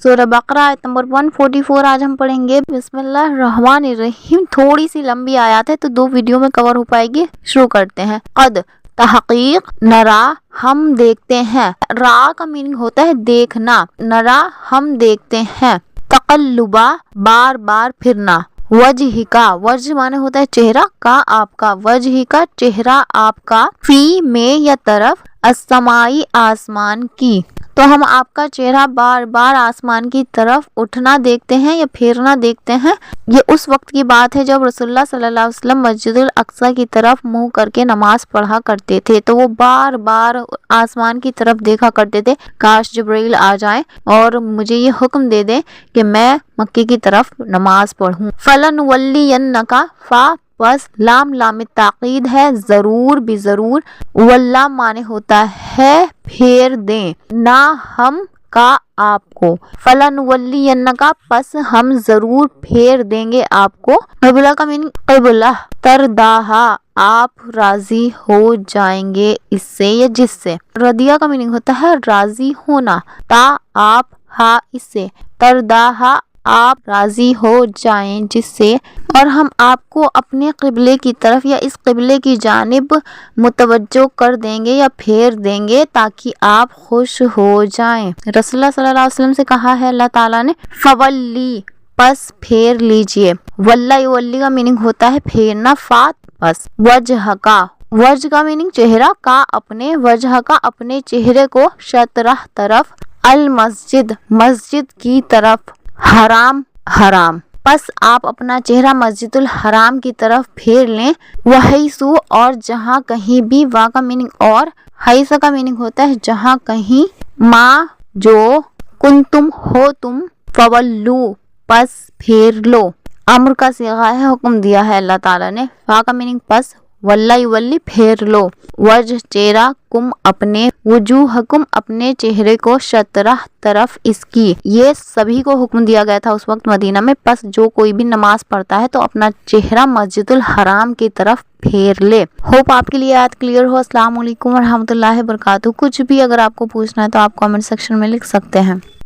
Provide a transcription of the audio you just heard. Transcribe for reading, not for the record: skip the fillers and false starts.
سورہ بقرہ آیت نمبر 144 آج ہم پڑھیں گے۔ بسم اللہ الرحمن الرحیم۔ تھوڑی سی لمبی آیات ہے تو 2 ویڈیو میں کور ہو پائے گی۔ شروع کرتے ہیں۔ قد تحقیق، نرا ہم دیکھتے ہیں، را کا میننگ ہوتا ہے دیکھنا، نرا ہم دیکھتے ہیں، تقلبا بار بار پھرنا، وجہ کا، وجہ معنی ہوتا ہے چہرہ، کا آپ کا، وجہ کا چہرہ آپ کا، فی میں یا طرف، السمائی آسمان کی، تو ہم آپ کا چہرہ بار بار آسمان کی طرف اٹھنا دیکھتے ہیں یا پھیرنا دیکھتے ہیں۔ یہ اس وقت کی بات ہے جب رسول اللہ صلی اللہ علیہ وسلم مسجد الاقصی کی طرف منہ کر کے نماز پڑھا کرتے تھے، تو وہ بار بار آسمان کی طرف دیکھا کرتے تھے، کاش جبرائیل آ جائیں اور مجھے یہ حکم دے دیں کہ میں مکے کی طرف نماز پڑھوں۔ فَلَنُوَلِّيَنَّكَ فا بس لام لام تاکید ہے، ضرور بھی ضرور، واللہ معنی ہوتا ہے پھیر دیں، نہ ہم کا آپ کو، فَلَنُوَلِّيَنَّكَ پس ہم ضرور پھیر دیں گے آپ کو، قبلہ کا میننگ قبلہ، ترداہا آپ راضی ہو جائیں گے اس سے یا جس سے، ردیہ کا میننگ ہوتا ہے راضی ہونا، تا آپ ہا اس سے، ترداہا آپ راضی ہو جائیں جس سے، اور ہم آپ کو اپنے قبلے کی طرف یا اس قبلے کی جانب متوجہ کر دیں گے یا پھیر دیں گے تاکہ آپ خوش ہو جائیں۔ رسول اللہ صلی اللہ علیہ وسلم سے کہا ہے اللہ تعالیٰ نے، فولی پس پھیر لیجئے، واللہ یولی کا میننگ ہوتا ہے پھیرنا، فات پس، وجہ کا، وجہ کا میننگ چہرہ، کا اپنے، وجہ کا اپنے چہرے کو، شطرہ طرف، المسجد مسجد کی طرف، حرام حرام پس آپ اپنا چہرہ مسجد الحرام کی طرف پھیر لیں، وحیثو اور جہاں کہیں بھی، وا کا میننگ اور، حیث کا میننگ ہوتا ہے جہاں کہیں، ما جو، کنتم ہو تم، فولو پس پھیر لو، امر کا صیغہ ہے، حکم دیا ہے اللہ تعالیٰ نے، فا کا میننگ پس، واللہ یولی پھیر لو، وجہ چہرہ، کم اپنے، وجوہکم اپنے چہرے کو، شطرہ طرف اس کی، یہ سبھی کو حکم دیا گیا تھا اس وقت مدینہ میں، پس جو کوئی بھی نماز پڑھتا ہے تو اپنا چہرہ مسجد الحرام کی طرف پھیر لے۔ ہوپ آپ کے لیے آیت کلیئر ہو۔ السلام علیکم ورحمۃ اللہ وبرکاتہ۔ کچھ بھی اگر آپ کو پوچھنا ہے تو آپ کامنٹ سیکشن میں لکھ سکتے ہیں۔